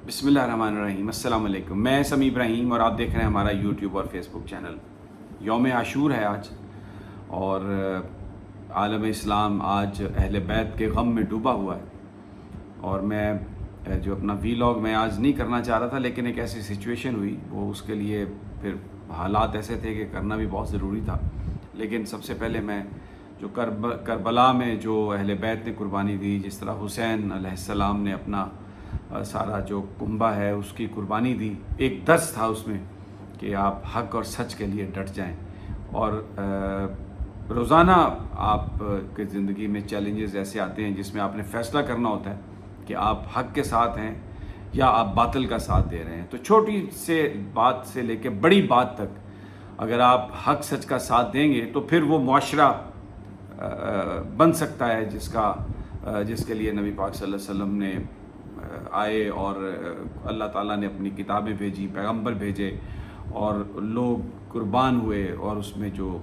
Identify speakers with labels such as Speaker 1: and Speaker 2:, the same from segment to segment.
Speaker 1: بسم اللہ الرحمن الرحیم۔ السلام علیکم، میں سمیع ابراہیم اور آپ دیکھ رہے ہیں ہمارا یوٹیوب اور فیس بک چینل۔ یوم عاشور ہے آج، اور عالم اسلام آج اہل بیت کے غم میں ڈوبا ہوا ہے۔ اور میں جو اپنا ویلاگ میں آج نہیں کرنا چاہ رہا تھا، لیکن ایک ایسی سچویشن ہوئی، وہ اس کے لیے پھر حالات ایسے تھے کہ کرنا بھی بہت ضروری تھا۔ لیکن سب سے پہلے میں جو کربلا میں جو اہل بیت نے قربانی دی، جس طرح حسین علیہ السلام نے اپنا سارا جو کنبہ ہے اس کی قربانی دی، ایک درس تھا اس میں کہ آپ حق اور سچ کے لیے ڈٹ جائیں۔ اور روزانہ آپ کی زندگی میں چیلنجز ایسے آتے ہیں جس میں آپ نے فیصلہ کرنا ہوتا ہے کہ آپ حق کے ساتھ ہیں یا آپ باطل کا ساتھ دے رہے ہیں۔ تو چھوٹی سے بات سے لے کے بڑی بات تک اگر آپ حق سچ کا ساتھ دیں گے تو پھر وہ معاشرہ بن سکتا ہے جس کے لیے نبی پاک صلی اللہ علیہ وسلم نے آئے، اور اللہ تعالیٰ نے اپنی کتابیں بھیجی، پیغمبر بھیجے، اور لوگ قربان ہوئے۔ اور اس میں جو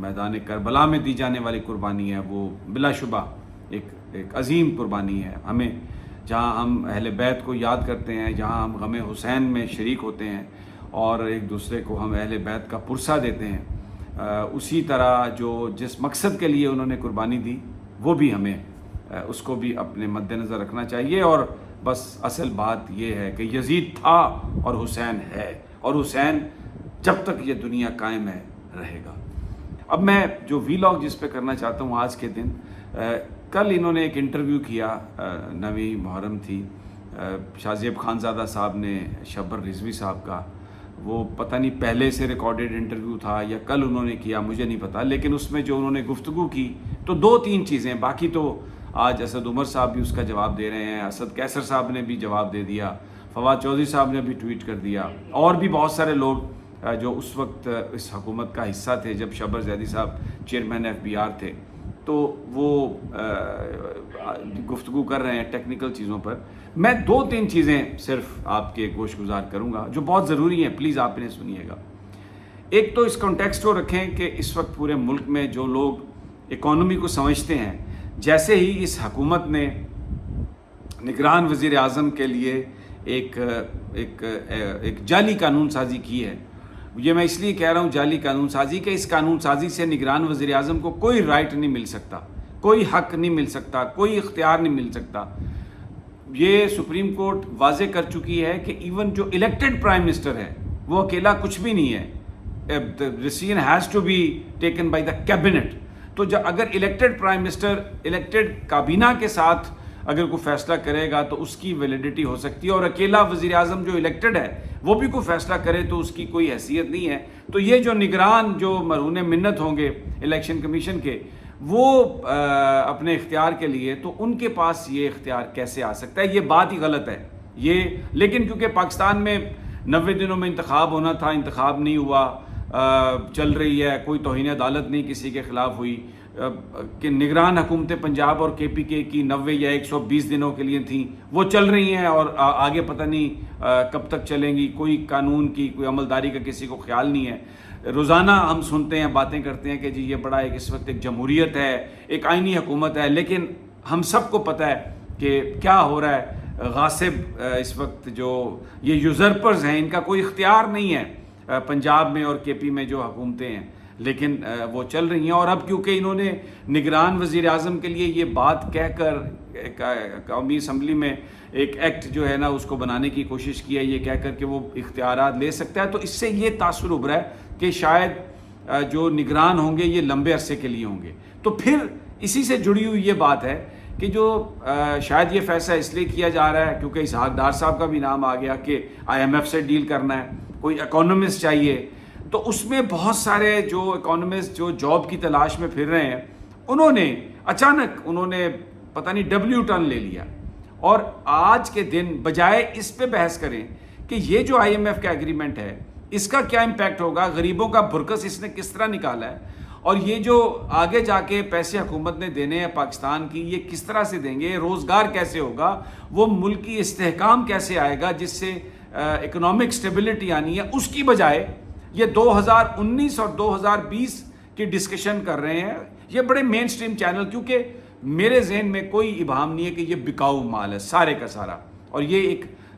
Speaker 1: میدان کربلا میں دی جانے والی قربانی ہے وہ بلا شبہ ایک عظیم قربانی ہے۔ ہمیں جہاں ہم اہل بیت کو یاد کرتے ہیں، جہاں ہم غم حسین میں شریک ہوتے ہیں اور ایک دوسرے کو ہم اہل بیت کا پرسہ دیتے ہیں، اسی طرح جس مقصد کے لیے انہوں نے قربانی دی وہ بھی ہمیں اس کو بھی اپنے مد نظر رکھنا چاہیے۔ اور بس اصل بات یہ ہے کہ یزید تھا اور حسین ہے، اور حسین جب تک یہ دنیا قائم ہے رہے گا۔ اب میں جو ویلاگ جس پہ کرنا چاہتا ہوں آج کے دن، کل انہوں نے ایک انٹرویو کیا، 9 محرم تھی، شاہ زیب خانزادہ صاحب نے شبر رضوی صاحب کا، وہ پتہ نہیں پہلے سے ریکارڈڈ انٹرویو تھا یا کل انہوں نے کیا، مجھے نہیں پتہ، لیکن اس میں جو انہوں نے گفتگو کی تو 2-3 چیزیں، باقی تو آج اسد عمر صاحب بھی اس کا جواب دے رہے ہیں، اسد کیسر صاحب نے بھی جواب دے دیا، فواد چودھری صاحب نے بھی ٹویٹ کر دیا، اور بھی بہت سارے لوگ جو اس وقت اس حکومت کا حصہ تھے جب شبر زیدی صاحب چیئرمین FBR تھے، تو وہ گفتگو کر رہے ہیں ٹیکنیکل چیزوں پر۔ میں 2-3 چیزیں صرف آپ کے گوش گزار کروں گا جو بہت ضروری ہیں، پلیز آپ انہیں سنیے گا۔ ایک تو اس کانٹیکسٹ کو رکھیں کہ اس وقت پورے ملک میں جو لوگ اکانومی کو سمجھتے ہیں، جیسے ہی اس حکومت نے نگران وزیر اعظم کے لیے ایک جعلی قانون سازی کی ہے، یہ میں اس لیے کہہ رہا ہوں جعلی قانون سازی کہ اس قانون سازی سے نگران وزیر اعظم کو کوئی رائٹ نہیں مل سکتا، کوئی حق نہیں مل سکتا، کوئی اختیار نہیں مل سکتا۔ یہ سپریم کورٹ واضح کر چکی ہے کہ ایون جو الیکٹڈ پرائم منسٹر ہے وہ اکیلا کچھ بھی نہیں ہے، decision has to be taken by the cabinet. تو اگر الیکٹڈ پرائم منسٹر الیکٹڈ کابینہ کے ساتھ اگر کوئی فیصلہ کرے گا تو اس کی ویلیڈیٹی ہو سکتی ہے، اور اکیلا وزیر اعظم جو الیکٹڈ ہے وہ بھی کوئی فیصلہ کرے تو اس کی کوئی حیثیت نہیں ہے۔ تو یہ جو نگران جو مرہون منت ہوں گے الیکشن کمیشن کے، وہ اپنے اختیار کے لیے، تو ان کے پاس یہ اختیار کیسے آ سکتا ہے؟ یہ بات ہی غلط ہے یہ۔ لیکن کیونکہ پاکستان میں 90 دنوں میں انتخاب ہونا تھا، انتخاب نہیں ہوا، چل رہی ہے، کوئی توہین عدالت نہیں کسی کے خلاف ہوئی، کہ نگران حکومت پنجاب اور KPK کی 90 یا 120 دنوں کے لیے تھیں، وہ چل رہی ہیں، اور آگے پتہ نہیں کب تک چلیں گی، کوئی قانون کی کوئی عملداری کا کسی کو خیال نہیں ہے۔ روزانہ ہم سنتے ہیں، باتیں کرتے ہیں کہ جی یہ بڑا اس وقت ایک جمہوریت ہے، ایک آئینی حکومت ہے، لیکن ہم سب کو پتہ ہے کہ کیا ہو رہا ہے۔ غاصب اس وقت جو یہ یوزرپرز ہیں، ان کا کوئی اختیار نہیں ہے پنجاب میں اور KP میں جو حکومتیں ہیں، لیکن وہ چل رہی ہیں۔ اور اب کیونکہ انہوں نے نگران وزیر اعظم کے لیے یہ بات کہہ کر قومی اسمبلی میں ایک ایکٹ جو ہے نا اس کو بنانے کی کوشش کی ہے، یہ کہہ کر کہ وہ اختیارات لے سکتا ہے، تو اس سے یہ تاثر ابھرا ہے کہ شاید جو نگران ہوں گے یہ لمبے عرصے کے لیے ہوں گے۔ تو پھر اسی سے جڑی ہوئی یہ بات ہے کہ جو شاید یہ فیصلہ اس لیے کیا جا رہا ہے کیونکہ اسحاق ڈار صاحب کا بھی نام آ گیا کہ IMF سے ڈیل کرنا ہے، کوئی اکانومسٹ چاہیے، تو اس میں بہت سارے جو اکانومسٹ جو جاب کی تلاش میں پھر رہے ہیں، انہوں نے اچانک پتہ نہیں ڈبلیو ٹرن لے لیا، اور آج کے دن بجائے اس پہ بحث کریں کہ یہ جو IMF کا ایگریمنٹ ہے اس کا کیا امپیکٹ ہوگا، غریبوں کا بھرکس اس نے کس طرح نکالا ہے، اور یہ جو آگے جا کے پیسے حکومت نے دینے ہیں پاکستان کی، یہ کس طرح سے دیں گے، روزگار کیسے ہوگا، وہ ملک کی استحکام کیسے آئے گا جس سے اکنامک سٹیبلٹی آنی ہے، اس کی بجائے یہ 2019 اور 2020 کی ڈسکشن کر رہے ہیں۔ یہ بڑے مین سٹریم چینل، کیونکہ میرے ذہن میں کوئی ابہام نہیں ہے کہ یہ بکاؤ مال ہے سارے کا سارا، اور یہ ایک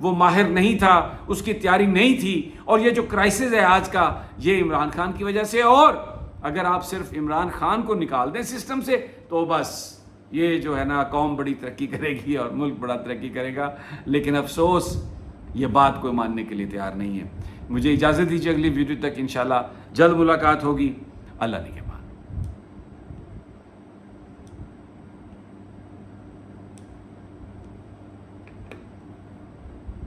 Speaker 1: وہ ماہر نہیں تھا، اس کی تیاری نہیں تھی، اور یہ جو کرائسس ہے آج کا یہ عمران خان کی وجہ سے. اور اگر آپ صرف عمران خان کو نکال دیں سسٹم سے تو بس یہ جو ہے نا قوم بڑی ترقی کرے گی اور ملک بڑا ترقی کرے گا. لیکن افسوس یہ بات کوئی ماننے کے لیے تیار نہیں ہے. مجھے اجازت دیجیے، اگلی ویڈیو تک انشاءاللہ جلد ملاقات ہوگی. اللہ نے